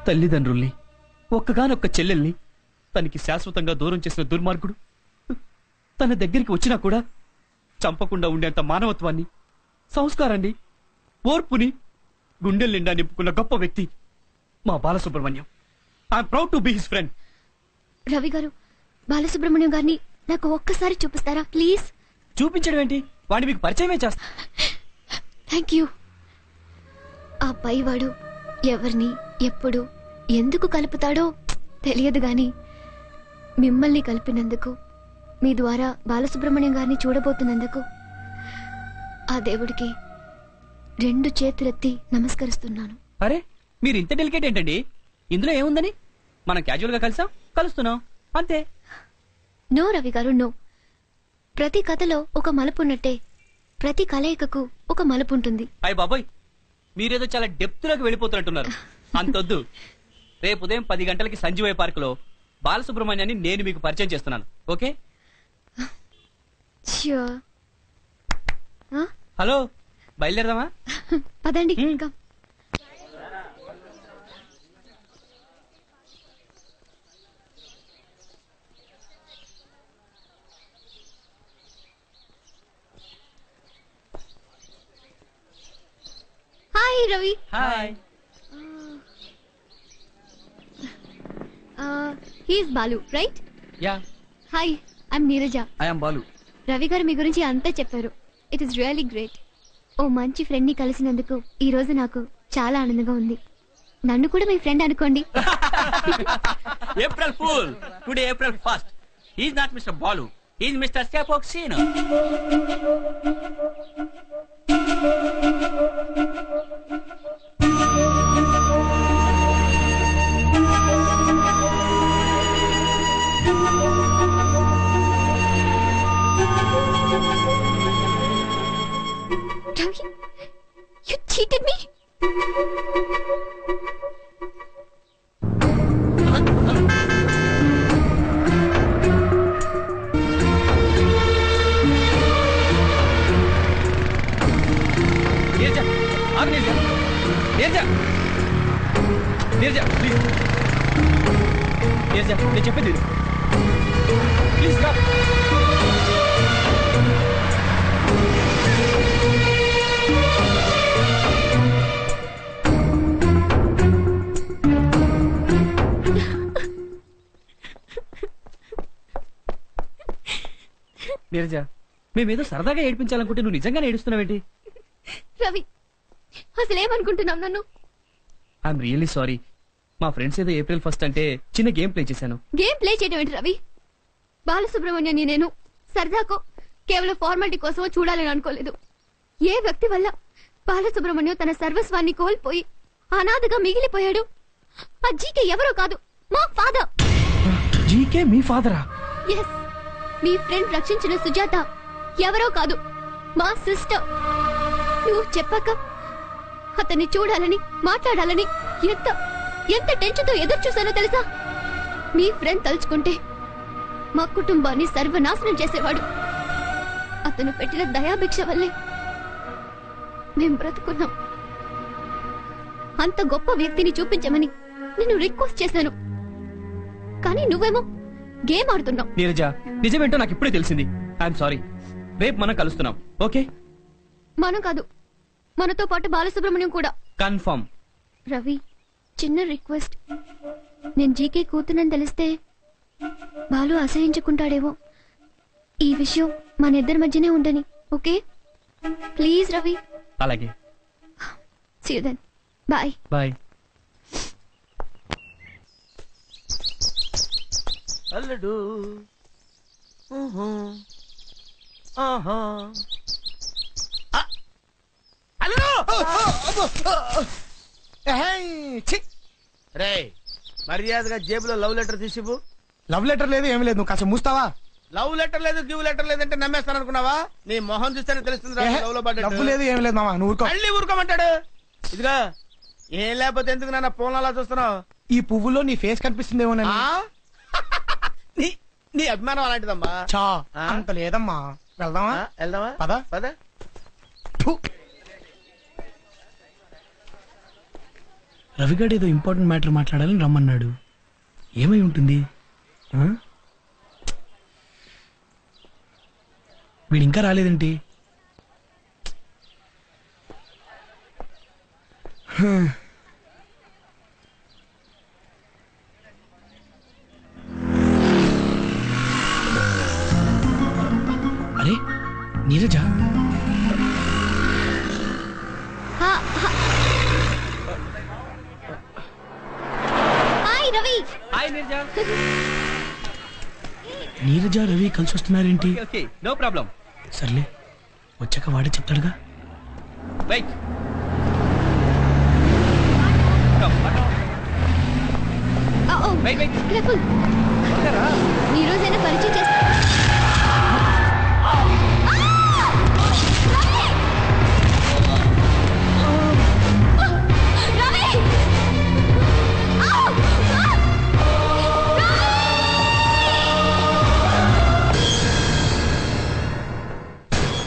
తల్లిదండ్రుల్ని, ఒక్కగానొక్క చెల్లెల్ని తనకి శాశ్వతంగా దూరం చేసిన దుర్మార్గుడు తన దగ్గరికి వచ్చినా కూడా చంపకుండా ఉండేంత మానవత్వాన్ని, సంస్కారాన్ని, ఓర్పుని గుండెల నిండా నింపుకున్న గొప్ప వ్యక్తి మా Balasubrahmanyam. I'm proud to be his friend. Ravi గారు, బాలసుబ్రహ్మణ్యం గారిని నాకు ఒక్కసారి చూపిస్తారా ప్లీజ్? చూపించడం ఏంటి? వాడిని మీకు పరిచయమే చేస్తా. Thank you. ఆ పైవాడు ఎవరిని ఎప్పుడు ఎందుకు కలుపుతాడో తెలియదు గాని మిమ్మల్ని కలిపినందుకు, మీ ద్వారా బాలసుబ్రహ్మణ్యం గారిని చూడబోతున్నందుకు ఆ దేవుడికి 2 చేతులెత్తి నమస్కరిస్తున్నాను. అరే, మీరు ఇంత డెలికేట్ ఏంటండి? ఇందులో ఏముందని? మనం క్యాజువల్ గా కలుస్తున్నాం అంతే. నో రవి గారు, నో. ప్రతి కథలో ఒక మలుపు ఉన్నట్టే ప్రతి కలయికకు ఒక మలుపు ఉంటుంది. అయ్య బాబోయ్, మీరేదో చాలా డెప్త్ లోకి వెళ్ళిపోతున్నట్టున్నారు. అంతొద్దు. రేపు ఉదయం 10 గంటలకి సంజీవయ్య పార్క్ లో బాలసుబ్రహ్మణ్యాన్ని నేను మీకు పరిచయం చేస్తున్నాను. ఓకే? హలో, బయలుదేరదామా? పదండి. Hi Ravi. Hi. He's Balu, right? Yeah. Hi, I'm Neeraja. I am Balu. Ravi garu మీ గురించి అంతా చెప్పారు. It is really great. ఓ మంచి ఫ్రెండ్ ని కలిసినందుకు ఈ రోజు నాకు చాలా ఆనందంగా ఉంది. నన్ను కూడా మీ ఫ్రెండ్ అనుకోండి. April fool. Today April 1st. He is not Mr. Balu. He is Mr. Sapoxino. Ravi, you cheated me. నేను చెప్పేది ప్లీజ్ రా. నీరజ, మేమేదో సరదాగా ఏడిపించాలనుకుంటే నువ్వు నిజంగానే ఏడుస్తున్నావేంటి? రవి, అసలేమనుకుంటున్నావు నన్ను? I'm really sorry. మా ఫ్రెండ్స్ ఏదో ఏప్రిల్ 1st అంటే చిన్న గేమ్ ప్లే చేశాను. గేమ్ ప్లే చేయడం ఏంటి రవి? బాలసుబ్రహ్మణ్యాన్ని నేను సరదాకో కేవలం ఫార్మాలిటీ కోసమో చూడాలని అనుకోలేదు. ఏ వ్యక్తి వల్ల బాలసుబ్రహ్మణ్యం తన సర్వస్వాన్ని కోల్పోయి అనాథగా మిగిలిపోయాడు? ఆ జీకే ఎవరో కాదు, మా ఫాదర్. జీకే మీ ఫాదరా? ఎస్, మీ ఫ్రెండ్ రక్షించిన సుజాత ఎవరో కాదు, మా సిస్టర్. నువ్వు చెప్పాక అతన్ని చూడాలని, మాట్లాడాలని ఎంత ఎంత టెన్షన్ తో ఎదురు చూశానో తెలుసా? మీ ఫ్రెండ్ తలుచుకుంటే మా కుటుంబాన్ని సర్వనాశనం చేసేవాడు. అతను పెట్టిన దయాభిక్ష వల్లే మేం బ్రతుకున్నాం. అంత గొప్ప వ్యక్తిని చూపించమని నిన్ను రిక్వెస్ట్ చేశాను, కానీ నువ్వేమో గేమ్ ఆడుతున్నావు. నీరజ, నిజమేంటో నాకు ఇప్పుడే తెలిసింది. I'm sorry. రేపు మనం కలుస్తున్నాం, ఓకే? మనం కాదు, మనతో పాటు బాలసుబ్రహ్మణ్యం కూడా. కన్ఫర్మ్. రవి, చిన్న రిక్వెస్ట్. నేను జీకే కూతునని తెలిస్తే బాలు అసహించుకుంటాడేమో. ఈ విషయం మన ఇద్దరి మధ్యనే ఉండని, ఓకే? ప్లీజ్ రవి. అలాగే. See you then. Bye. Bye. అల్లుడు. రే, మర్యాదగా జేబులో లవ్ లెటర్ తీసివు. లవ్ లెటర్ లేదు, ఏమి లేదు. నువ్వు కాస్త మూస్తావా? లవ్ లెటర్ లేదు, గివ్ లెటర్ లేదంటే నమ్మేస్తాను అనుకున్నావా? నీ మొహం చూస్తేనే తెలుస్తుంది లవ్ లో పడ్డా. డబ్బు లేదు, ఏమి లేదు మామా, నువ్వు ఊరుకో. మళ్ళీ ఊరుకోమంటాడు. ఇదిగా ఏం లేకపోతే ఎందుకు నాన్న ఫోన్ అలా చూస్తున్నావు? ఈ పువ్వులో నీ ఫేస్ కనిపిస్తుందేమో. నీ అభిమానం అలాంటిదమ్మా. చా అంత లేదమ్మా. వెళ్దామా? వెళ్దామా? పద పద. రవిగాడు ఏదో ఇంపార్టెంట్ మ్యాటర్ మాట్లాడాలని రమ్మన్నాడు. ఏమై ఉంటుంది? ఆ? వీడు ఇంకా రాలేదేంటి? అరే నీరజ, హాయ్ రవి. హాయ్ నీరజ. నీరజ రవి కలిసి వస్తున్నారేంటి? Okay no problem. సర్లే, వచ్చాక వాడే చెప్తాడుగా. రైట్. Wait wait. కేర్ఫుల్. ఈ రోజైనా పరిచయం చేస్తా.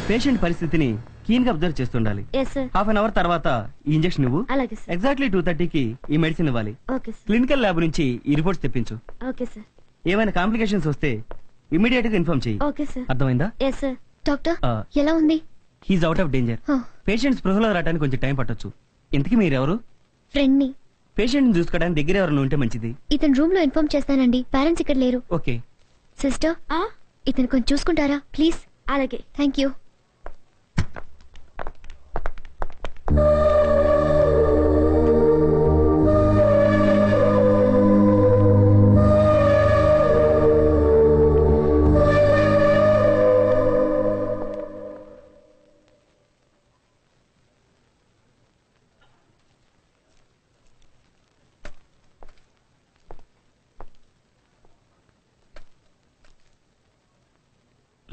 పేషెంట్ పరిస్థితిని కీన్ గా అబ్జర్వ్ చేస్తుండాలి. Yes sir. Half an hour తర్వాత ఈ ఇంజెక్షన్ ఇవ్వు. అలాగే సార్. ఎగ్జాక్ట్లీ 2:30కి ఈ మెడిసిన్ ఇవ్వాలి. Okay sir. క్లినికల్ ల్యాబ్ నుంచి ఈ రిపోర్ట్స్ తెప్పించు. Okay sir. ఏమైనా కాంప్లికేషన్స్ వస్తే ఇమీడియట్ గా ఇన్ఫార్మ్ చెయ్యి. Okay sir. అర్థమైందా? Yes sir. డాక్టర్ ఆ. ఎలా ఉంది? He's out of danger. Patient స్పృహలో రావడానికి కొంచెం టైం పట్టొచ్చు. ఇంతకీ మీరెవరు? ఫ్రెండ్ ని. పేషెంట్ చూసుకోవడానికి దగ్గర ఎవరైనా ఉంటే మంచిది. ఇతను రూమ్ లో ఇన్ఫార్మ్ చేస్తానండి. పేరెంట్స్ ఇక్కడ లేరు. ఓకే. సిస్టర్ ఇతను కొంచెం చూసుకుంటారా ప్లీజ్? అలాగే. Thank you.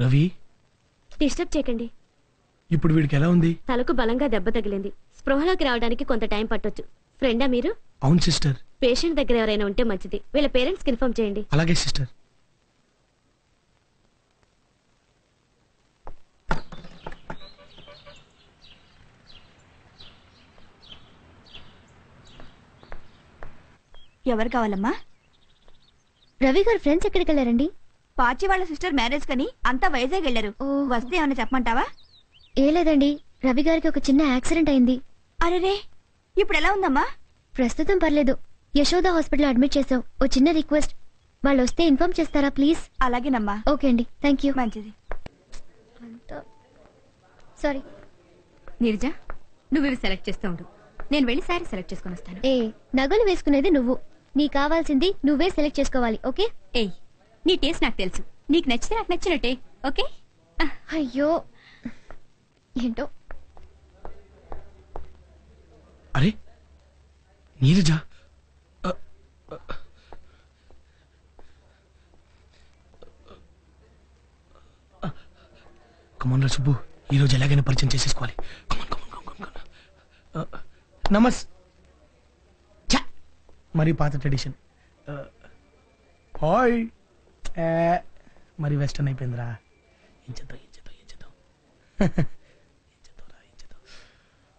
రవి, డిస్టర్బ్ చేయకండి. ఇప్పుడు వీడికి ఎలా ఉంది? తలకు బలంగా దెబ్బ తగిలింది. స్పృహలోకి రావడానికి కొంత టైం పట్టొచ్చు. ఫ్రెండా మీరు? అవును సిస్టర్. పేషెంట్ దగ్గర ఎవరైనా ఉంటే మంచిది. వీళ్ళ పేరెంట్స్ కి ఇన్ఫార్మ్ చేయండి. అలాగే సిస్టర్. ఎవరు కావాలమ్మా? రవి గారు ఫ్రెండ్స్ ఎక్కడికి వెళ్ళారండి? పాచి వాళ్ళ సిస్టర్ మ్యారేజ్ కని అంతా వైజాగ్ వెళ్ళారు. వస్తే ఏమన్నా చెప్పమంటావా? ఏ లేదండి, రవి గారికి ఒక చిన్న యాక్సిడెంట్ అయింది. అరేరే, ఇప్పుడు ఎలా ఉందమ్మా? ప్రస్తుతం పర్లేదు. యశోద హాస్పిటల్ అడ్మిట్ చేసాం. ఓ చిన్న రిక్వెస్ట్, వాళ్ళు వస్తే ఇన్ఫార్మ్ చేస్తారా ప్లీజ్? అలాగేనమ్మా. ఓకే అండి, థ్యాంక్ యూ. మంచిది. సారీ. నీరజ, నువ్వు ఇవి సెలెక్ట్ చేస్తూ ఉండు. నేను వెళ్ళి శారీ సెలెక్ట్ చేసుకుని వస్తాను. ఏ నగలు వేసుకునేది నువ్వు. నీ కావాల్సింది నువ్వే సెలెక్ట్ చేసుకోవాలి. ఓకే? ఏయ్, నీ టేస్ట్ నాకు తెలుసు. నీకు నచ్చితే నాకు నచ్చినట్టే. ఓకే? అయ్యో ఏంటో. అరే నీరజ, కమాన్ రా సుబ్బు, ఈరోజు ఎలాగైనా పరిచయం చేసేసుకోవాలి. నమస్ మరి పాత ట్రెడిషన్. హాయ్. మరి వెస్టర్న్ అయిపోయిందిరా. ఏం చేద్దాం.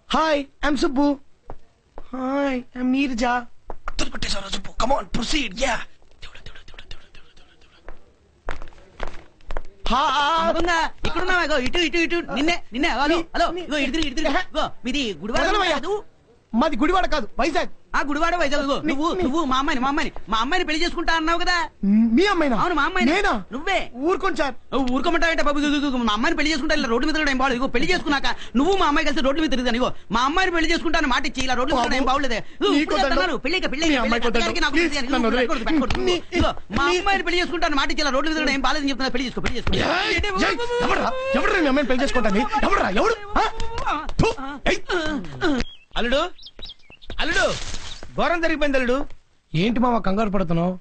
Hi, I'm Subbu. Hi, I'm Neeraja. కొట్టేశారా సుబ్బు? Come on proceed. యా. ఇక్కడున్నావా? ఇటు ఇటు ఇటు నిన్నే హలో హలో, ఇగో ఇటు తిరిగి ఇగో మీది గుడివాడ కాదు? మాది గుడివాడ కాదు, వైజాగ్. ఆ గుడివాడ వైజాగ్. ఇగో నువ్వు మా అమ్మాయిని పెళ్లి చేసుకుంటా అన్నావు కదా? మీ అమ్మాయినా? అవును, మా అమ్మాయి. నేనా? నువ్వే. ఊరుకోండి సార్. ఊరుకోమంటావేంటే బాబు? మా అమ్మాయిని పెళ్లి చేసుకుంటా ఇలా రోడ్డు మీద తిరగడం ఏం బాగలేదు. ఇగో పెళ్లి చేసుకున్నాక నువ్వు మా అమ్మాయి కలిసి రోడ్డు మీద తిరుగుతాను. ఇగో మా అమ్మాయిని పెళ్లి చేసుకుంటాను మాట ఇచ్చి ఇలా రోడ్డు మీద తిరగడం ఏం బాగలేదే. ఇగో మా అమ్మాయిని పెళ్లి చేసుకుంటాను మాట ఇచ్చి ఇలా రోడ్డు మీద తిరగడం ఏం బాగాలేదని చెప్తున్నా. పెళ్లి చేసుకో. ఎవరు మీ అమ్మాయిని పెళ్లి చేసుకుంటాను? ఎవరు? అల్లుడు అల్లుడు, ఘోరం జరిగిపోయింది అల్లుడు. ఏంటి మామ కంగారు పడుతున్నావు?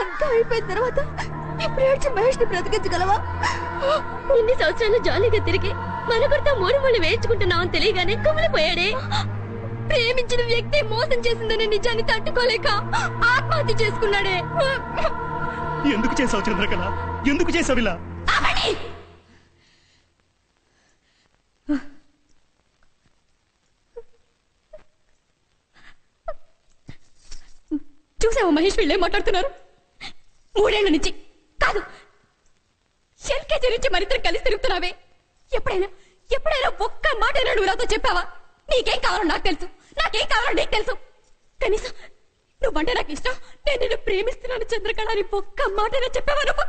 అంతా అయిపోయిన తర్వాత ఇప్పుడు ఏడ్చి మహేష్ ని బ్రతికించగలవా? ఇన్ని సంవత్సరాలు జాలీగా తిరిగి మనకొడతా మూడు మూడు వేయించుకుంటున్నామని తెలియగానే కుమిలిపోయాడే. ప్రేమించిన వ్యక్తి మోసం చేసిందనే నిజాన్ని తట్టుకోలేక ఆత్మహత్య చేసుకున్నాడే. ఎందుకు చేసావు చంద్రకళ? ఎందుకు చేసావు ఇలా? చూసావా మహేష్, వీళ్ళేం మాట్లాడుతున్నారు? 3 ఏళ్ల నుంచి కాదు, ఎల్కేజీ నుంచి మరిద్దరు కలిసి తిరుగుతున్నావే. ఎప్పుడైనా ఒక్క మాట నువ్వు నాతో చెప్పావా? నీకేం కావాలో నాకు తెలుసు, నాకేం కావాలో నీకు తెలుసు. కనీసం నువ్వంటే నాకు ఇష్టం, నేను నిన్ను ప్రేమిస్తున్నాను చంద్రకళ అని ఒక్క మాటైనా చెప్పావా? నువ్వు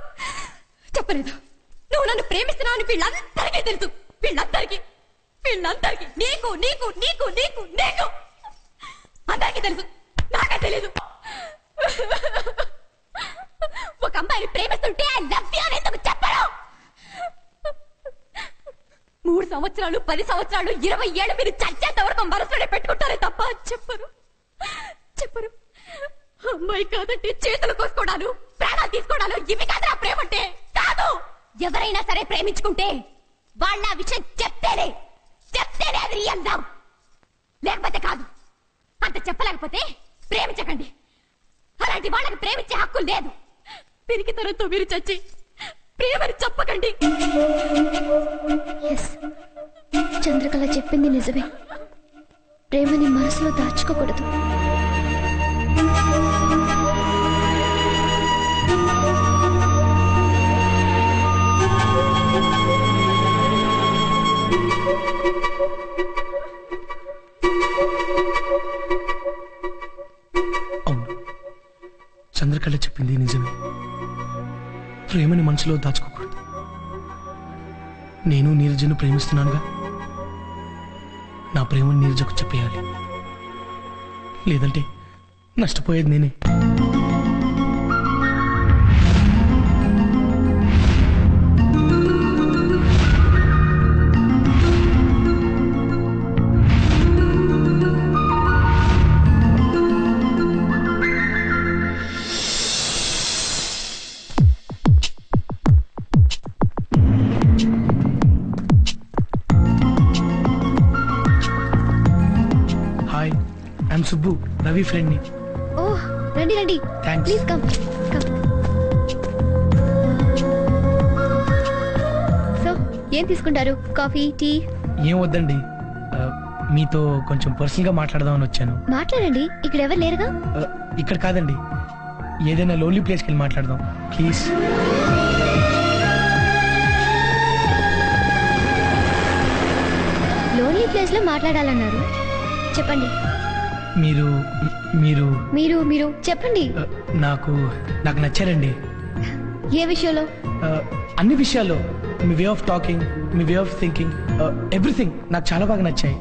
చెప్పలేదు. నువ్వు నన్ను ప్రేమిస్తున్నావు అని వీళ్ళందరికీ తెలుసు. వీళ్ళందరికీ నీకు నీకు నీకు నీకు నీకు అందరికీ తెలుసు, నాకే తెలీదు. ఒక అమ్మాయిని ప్రేమిస్తుంటే ఐ లవ్ యు అని ఎందుకు చెప్పరు? 3 సంవత్సరాలు 10 సంవత్సరాలు 20 ఏళ్ళు మీరు చచ్చేంత వరకు మనసులోనే పెట్టుకుంటారే తప్ప చెప్పరు. అమ్మాయి కాదంటే చేతులు కోసుకోవడాలు, ప్రాణాలు తీసుకోవడాలు ఇవి కాదురా ప్రేమ అంటే. కాదు, ఎవరైనా సరే ప్రేమించుకుంటే వాళ్ళ విషయం చెప్తేనే అది రియల్ లవ్, లేకపోతే కాదు. అంత చెప్పలేకపోతే ప్రేమించకండి. అలాంటి వాళ్ళకి ప్రేమించే హక్కు లేదు. పెరిగితనంతో మీరు చచ్చి ప్రేమని చెప్పకండి. చంద్రకళ చెప్పింది నిజమే. ప్రేమని మనసులో దాచుకోకూడదు. అవును, చంద్రకళ చెప్పింది నిజమే. ప్రేమని మనసులో దాచుకోకూడదు. నేను నీరజను ప్రేమిస్తున్నానుగా, నా ప్రేమను నీరజకు చెప్పేయాలి. లేదంటే నష్టపోయేది నేనే. సుబ్బు, రవి ఫ్రెండ్ ని. ఓహ్, రండి. థాంక్స్. Please come. సో ఏం తీసుకుంటారు? Coffee, tea? ఏం వద్దండి, మీతో కొంచెం పర్సనల్ గా మాట్లాడదామని వచ్చాను. మాట్లాడండి, ఇక్కడ ఎవరు లేరుగా. ఇక్కడ కాదండి, ఏదైనా లోన్లీ ప్లేస్కి వెళ్ళి మాట్లాడదాం ప్లీజ్. లోన్లీ ప్లేస్ లో మాట్లాడాలన్నారు, చెప్పండి. మీరు మీరు మీరు మీరు చెప్పండి. నాకు నచ్చారండి. ఏ విషయంలో? అన్ని విషయాల్లో. మీ వే ఆఫ్ టాకింగ్, మీ వే ఆఫ్ థింకింగ్, ఎవ్రీథింగ్ నాకు చాలా బాగా నచ్చాయి.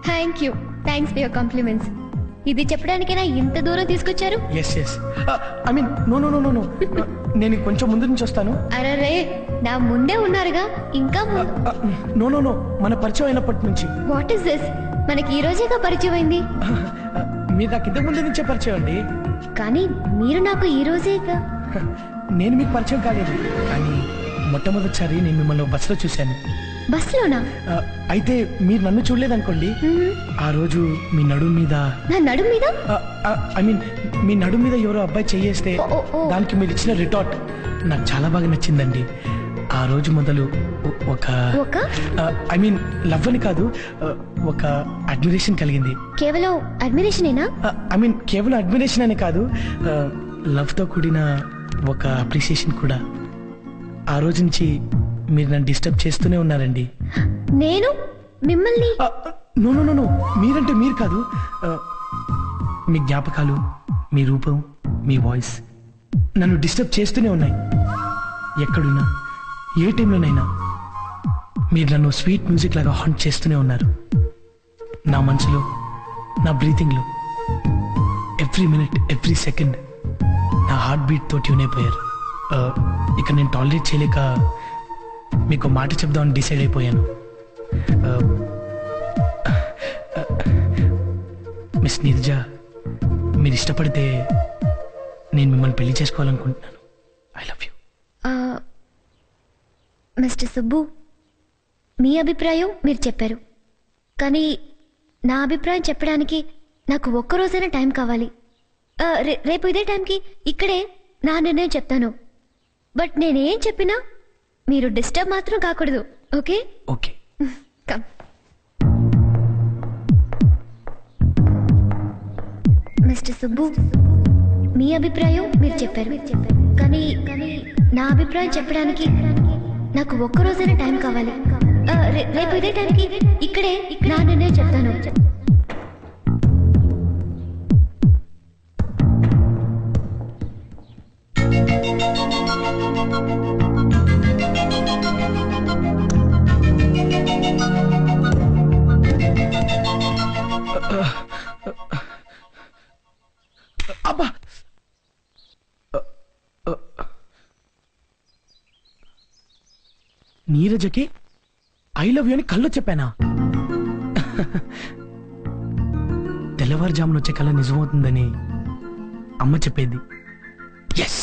Thanks for your compliments. ఇది చెప్పడానికైనా ఇంత దూరం తీసుకొచ్చారు? ఎస్ ఐ మీన్ నో నేను కొంచెం ముందు నుంచి వస్తాను. అరే, నా ముందే ఉన్నారుగా, ఇంకా నో మన పరిచయం అయినప్పటి నుంచి. What is this? మనకి ఈ రోజేగా పరిచయం అయింది. మీరు నాకు ఇంతకు ముందు నుంచే పరిచయం అండి. కానీ మీరు నాకు ఈ రోజేగా. నేను మీకు పరిచయం కాలేదు, కానీ మొట్టమొదటిసారి నేను మిమ్మల్ని బస్సులో చూశాను. బస్సులోనా? అయితే మీరు నన్ను చూడలేదనుకోండి, ఆ రోజు మీ నడుము మీద, నా నడుము మీద, ఐ మీన్ మీ నడుము మీద ఎవరో అబ్బాయి చెయ్యేస్తే దానికి మీరు ఇచ్చిన రిటార్ట్ నాకు చాలా బాగా నచ్చిందండి. ఆ రోజు మొదలు ఒక ఐ మీన్ లవ్ అని కాదు, ఒక అడ్మిరేషన్ కలిగింది. కేవలం అడ్మిరేషనేనా? ఐ మీన్ కేవలం అడ్మిరేషన్ అని కాదు, లవ్ తో కూడిన ఒక అప్రిసియేషన్ కూడా. ఆ రోజు నుంచి మీరు నన్ను డిస్టర్బ్ చేస్తూనే ఉన్నారండి. నేను మిమ్మల్ని? నో మీరంటే మీరు కాదు, మీ జ్ఞాపకాలు, మీ రూపం, మీ వాయిస్ నన్ను డిస్టర్బ్ చేస్తూనే ఉన్నాయి. ఎక్కడున్నా, ఏ టైంలోనైనా మీరు నన్ను స్వీట్ మ్యూజిక్ లాగా హాంట్ చేస్తూనే ఉన్నారు. నా మనసులో, నా బ్రీతింగ్లో, ఎవ్రీ మినిట్, ఎవ్రీ సెకండ్ నా హార్ట్ బీట్తో ట్యూన్ అయిపోయారు. ఇక నేను టాలరేట్ చేయలేక మీకు మాట చెప్దామని డిసైడ్ అయిపోయాను. మిస్ నీరజ, మీరు ఇష్టపడితే నేను మిమ్మల్ని పెళ్లి చేసుకోవాలనుకుంటున్నాను. I love you. Mister Subbu, మీ అభిప్రాయం మీరు చెప్పారు, కానీ నా అభిప్రాయం చెప్పడానికి నాకు ఒక్కరోజైనా టైం కావాలి. రేపు ఇదే టైంకి ఇక్కడే నా నిర్ణయం చెప్తాను. బట్ నేనేం చెప్పినా మీరు డిస్టర్బ్ మాత్రం కాకూడదు. Okay? Okay. Come. Mister Subbu, మీ అభిప్రాయం మీరు చెప్పారు, కానీ నా అభిప్రాయం చెప్పడానికి నాకు ఒక్కరోజైనా టైం కావాలి. రేపు ఇదే టైంకి ఇక్కడే నా నిర్ణయం చెప్తాను. అబ్బా, నీరజకి ఐ లవ్ యూ అని కళ్ళు చెప్పానా? తెల్లవారుజామున వచ్చే కళ నిజమవుతుందని అమ్మ చెప్పేది. ఎస్.